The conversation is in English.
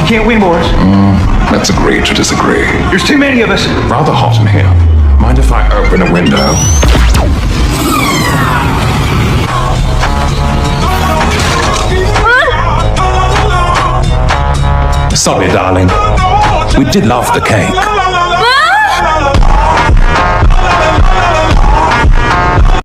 can't win, Boris. Let's agree to disagree. There's too many of us. Rather hot in here. Mind if I open a window? Sorry, darling. We did love the cake.